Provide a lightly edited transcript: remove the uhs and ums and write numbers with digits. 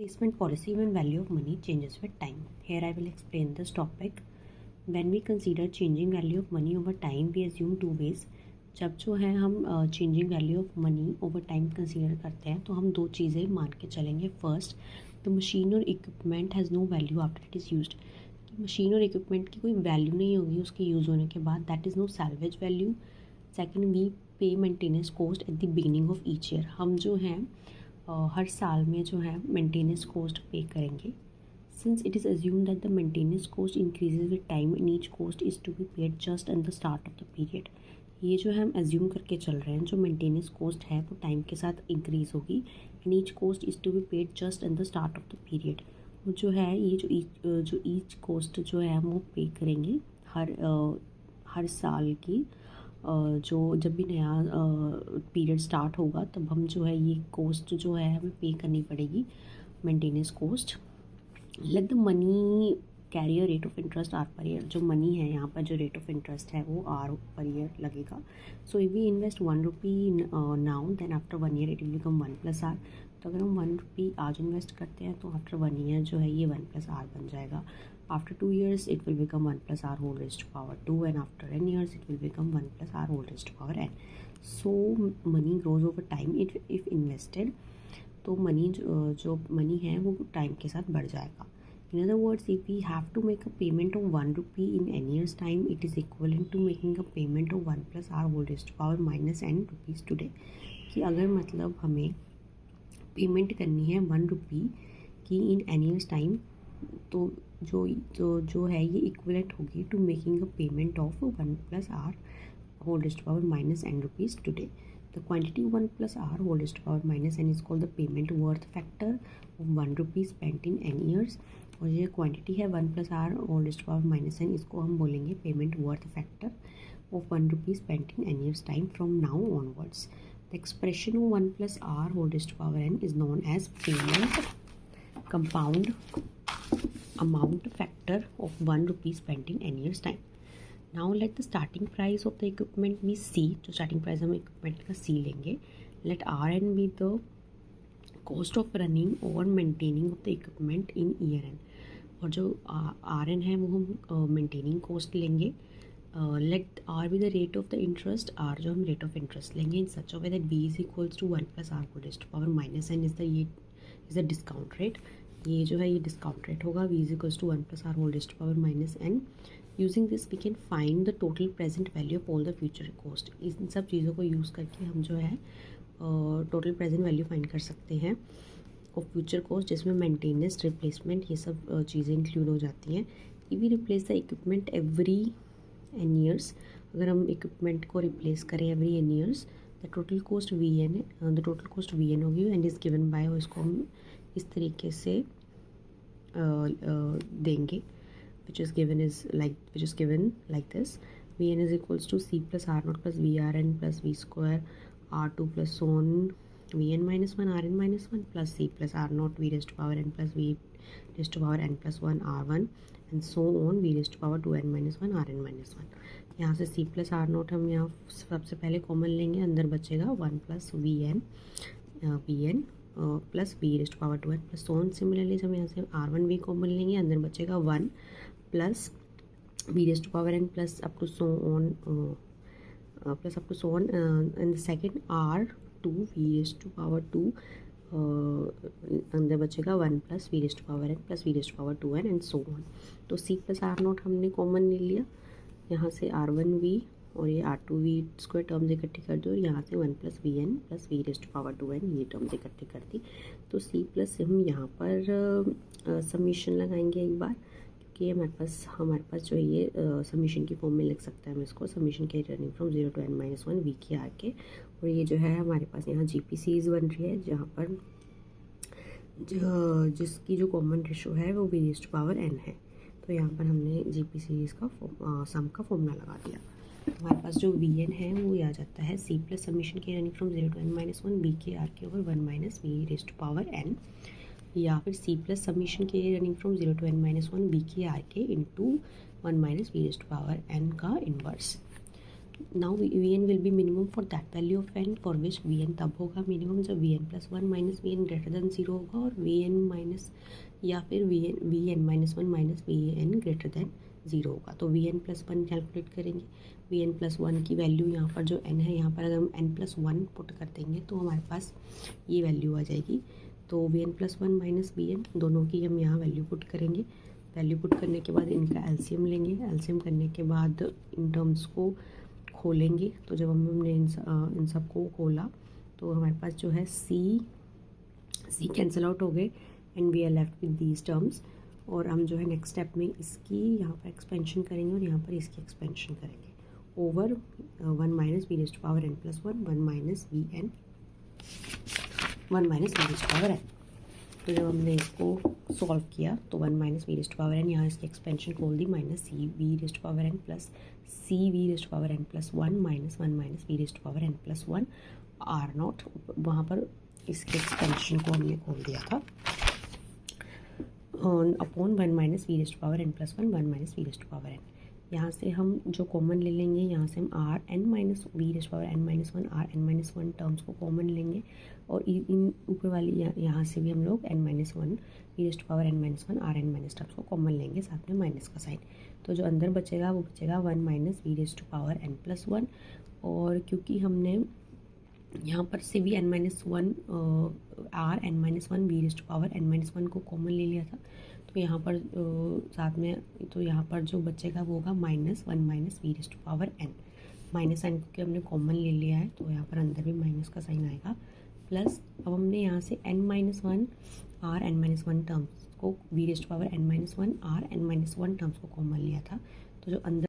Replacement policy when value of money changes with time. Here I will explain this topic. When we consider changing value of money over time, we assume two ways. जब जो है हम changing value of money over time consider करते हैं तो हम दो चीज़ें मान के चलेंगे. फर्स्ट, द मशीन और equipment has no value after it is used. Machine और इक्विपमेंट की कोई वैल्यू नहीं होगी उसके यूज़ होने के बाद. That is no salvage value. Second, we pay maintenance cost at the beginning of each year. हम जो हैं हर साल में जो है मेंटेनेंस कॉस्ट पे करेंगे. Since it is assume that the maintenance cost increases with time and each cost is to be paid just at the start of the period. ये जो है हम एज्यूम करके चल रहे हैं, जो मेंटेनेंस कॉस्ट है वो टाइम के साथ इंक्रीज़ होगी and each cost is to be paid just at the start of the period. जो है ये जो ईच कॉस्ट जो है हम वो पे करेंगे हर साल की. जो जब भी नया पीरियड स्टार्ट होगा तब हम जो है ये कॉस्ट जो है हमें पे करनी पड़ेगी, maintenance cost. Let the money carry a rate of interest r per year. जो मनी है यहाँ पर जो रेट ऑफ इंटरेस्ट है वो आर पर ईयर लगेगा. So if we invest 1 rupee now then after 1 year it will become 1 + r. तो अगर हम 1 रुपी आज इन्वेस्ट करते हैं तो आफ्टर 1 ईयर जो है ये 1 + आर बन जाएगा. After 2 years, it will become 1 + r whole raised to power 2, and after n years, it will become 1 + r whole raised to power n. So money grows over time if invested. तो money जो money है वो time के साथ बढ़ जाएगा. In other words, if we have to make a payment of 1 rupee in n years time, it is equivalent to making a payment of 1 + r whole raised to power -n rupees today. कि अगर मतलब हमें payment करनी है 1 रुपी की इन n years time, तो जो है ये इक्विवेलेंट होगी to making a payment of 1 + r whole raised to power -n rupees today. The quantity 1 + r whole raised to power -n is called the payment worth factor of 1 rupee spent in n years. और ये quantity है 1 + r whole raised to power -n, इसको हम बोलेंगे payment worth factor of 1 rupee spent in n years time from now onwards. The expression of 1 + r whole raised to power n is known as payment compound amount factor of 1 rupee spent in n years time. Now let the starting price of the equipment be C. जो starting price हम equipment का C लेंगे. Let Rn be the cost of running or maintaining of the equipment in year n. और जो Rn है वो हम maintaining cost लेंगे. Let R be the rate of the interest. R जो हम rate of interest लेंगे in such a way that B is equals to 1 + r whole raised to power -n is the discount rate. ये जो है ये discount rate होगा. v is equals to 1 + r whole raised to power -n. Using this we can find the total present value of all the future cost. इन सब चीज़ों को use करके हम जो है टोटल प्रेजेंट वैल्यू फाइंड कर सकते हैं ऑफ फ्यूचर कॉस्ट, जिसमें मेंटेनेंस, रिप्लेसमेंट, ये सब चीज़ें इंक्लूड हो जाती हैं. If we replace the equipment every n years, अगर हम इक्विपमेंट को रिप्लेस करें every n years, the total cost v n होगी एंड इज़ गिवन बाय. इसको हम इस तरीके से देंगे which is given like this. Vn is equals to C + R0 + Vrn + V square R2 + so on Vn - 1 Rn - 1 plus C + R0 V raised to power n plus V raised to power n + 1 R1 and so on V raised to power 2n - 1 Rn - 1. यहाँ से C + R0 हम यहाँ सबसे पहले common लेंगे, अंदर बचेगा 1 + Vn plus V raised to power 2n plus so on. Similarly हम यहाँ से R1 भी कॉमन लेंगे, अंदर बचेगा 1 plus V raised to power n plus up to so on and the second R2 V raised to power 2 अंदर बचेगा 1 plus V raised to power n plus V raised to power 2n and so on. तो C + R0 हमने common ले लिया, यहाँ से R1V और ये R2V स्क्वायर टर्म्स इकट्ठी कर दो, यहाँ से 1 + Vn plus V raised to power 2n ये टर्म्स इकट्ठी कर दी. तो C प्लस हम यहाँ पर समीशन लगाएंगे एक बार, क्योंकि हमारे पास जो है ये समीशन की फॉर्म में लिख सकते हैं हम इसको. Summation k running from 0 to n - 1 V के आर के. और ये जो है हमारे पास यहाँ GP सीरीज बन रही है, जहाँ पर जिसकी जो कॉमन रेशो है वो V raised to power n है. तो यहाँ पर हमने GP सीरीज़ का सम का फॉर्मूला लगा दिया. हमारे पास जो Vn है वो आ जाता है C plus summation k running from 0 to n - 1 B k r के over 1 - V raised to power n, या फिर C plus summation k running from 0 to n - 1 B k r k into 1 - V raised to power n का इन्वर्स. Now v n will be minimum for that value of n for which v n तब होगा minimum जब v n plus one minus v n greater than zero होगा, और v n minus या फिर v n minus one minus v n greater than zero होगा। तो v n plus one calculate करेंगे। वी एन प्लस वन की value यहाँ पर जो एन है, यहाँ पर अगर हम एन प्लस वन पुट कर देंगे तो हमारे पास ये वैल्यू आ जाएगी। तो v n plus one minus v n दोनों की हम यहाँ वैल्यू पुट करेंगे। वैल्यू पुट करने के बाद इनका एलसीएम लेंगे। एलसीएम करने के बाद इन टर्म्स को खोलेंगे। तो जब हमने इन सब को खोला तो हमारे पास जो है सी कैंसिल आउट हो गए and we are left with these terms. और हम जो है नेक्स्ट स्टेप में इसकी यहाँ पर एक्सपेंशन करेंगे और यहाँ पर इसकी एक्सपेंशन करेंगे over one minus v raised to power n plus one, one minus v raised to power n. तो जब हमने इसको सॉल्व किया तो one minus v raised to power n, यहाँ इसकी एक्सपेंशन खोल दी, minus c v raised to power n plus c v raised to power n plus one minus v raised to power n plus one or not. वहाँ पर इसके expansion को हमने खोल दिया था upon one minus v raised to power n plus one, one minus v raised to power n. यहाँ से हम जो कॉमन ले लेंगे, यहाँ से हम r n minus v raised to power n minus one, are n minus one terms को कॉमन लेंगे। और इन ऊपर वाली यहाँ से भी हम लोग n minus one v raised to power n minus one, are n minus terms को कॉमन लेंगे, साथ में माइनस का साइन। तो जो अंदर बचेगा वो बचेगा one minus v raised to power n plus one. और क्योंकि हमने यहाँ पर से भी n minus one are n minus one v raised to power n minus one को कॉमन ले लिया था, तो यहाँ पर साथ में तो यहाँ पर जो बचेगा वो होगा minus one minus v raised to power n. Minus sign क्योंकि हमने कॉमन ले लिया है तो यहाँ पर अंदर भी माइनस का साइन आएगा। प्लस अब हमने यहाँ से n minus one are n minus one terms को v raised to power n minus one are n minus one terms को कॉमन लिया था, तो जो अंदर